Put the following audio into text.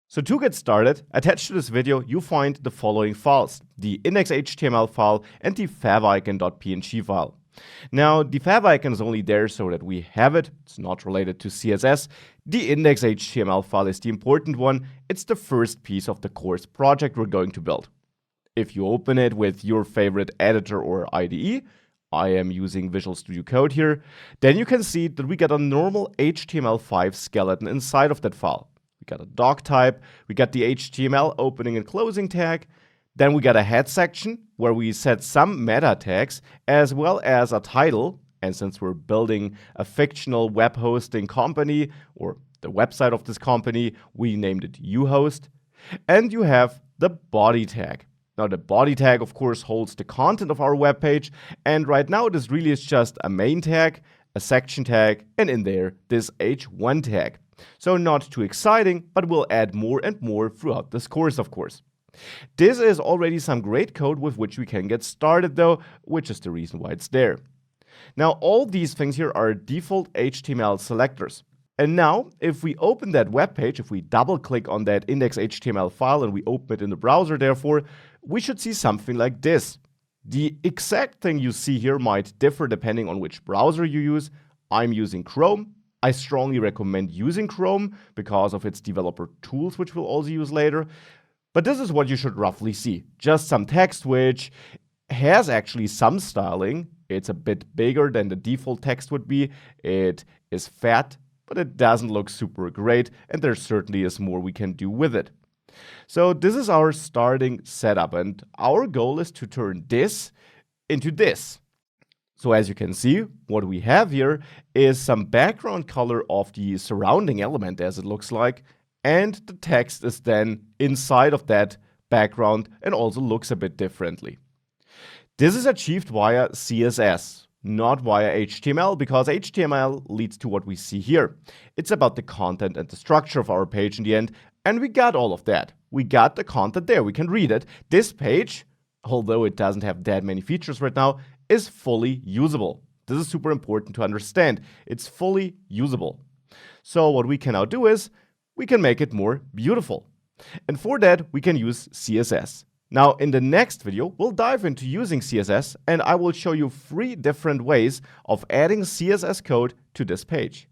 So to get started, attached to this video, you find the following files: the index.html file and the favicon.png file. Now, the favicon is only there so that we have it. It's not related to CSS. The index.html file is the important one. It's the first piece of the course project we're going to build. If you open it with your favorite editor or IDE, I am using Visual Studio Code here, then you can see that we get a normal HTML5 skeleton inside of that file. We got a doc type, we got the HTML opening and closing tag, then we got a head section where we set some meta tags as well as a title. And since we're building a fictional web hosting company or the website of this company, we named it uhost. And you have the body tag. Now the body tag, of course, holds the content of our web page. And right now this really is just a main tag, a section tag, and in there, this h1 tag. So not too exciting, but we'll add more and more throughout this course, of course. This is already some great code with which we can get started though, which is the reason why it's there. Now all these things here are default HTML selectors. And now if we open that web page, if we double click on that index.html file and we open it in the browser therefore, we should see something like this. The exact thing you see here might differ depending on which browser you use. I'm using Chrome. I strongly recommend using Chrome because of its developer tools, which we'll also use later. But this is what you should roughly see. Just some text which has actually some styling. It's a bit bigger than the default text would be. It is fat, but it doesn't look super great, and there certainly is more we can do with it. So this is our starting setup, and our goal is to turn this into this. So as you can see, what we have here is some background color of the surrounding element as it looks like, and the text is then inside of that background and also looks a bit differently. This is achieved via CSS, not via HTML, because HTML leads to what we see here. It's about the content and the structure of our page in the end, and we got all of that. We got the content there, we can read it. This page, although it doesn't have that many features right now, is fully usable. This is super important to understand. It's fully usable. So what we can now do is we can make it more beautiful. And for that, we can use CSS. Now, in the next video, we'll dive into using CSS, and I will show you 3 different ways of adding CSS code to this page.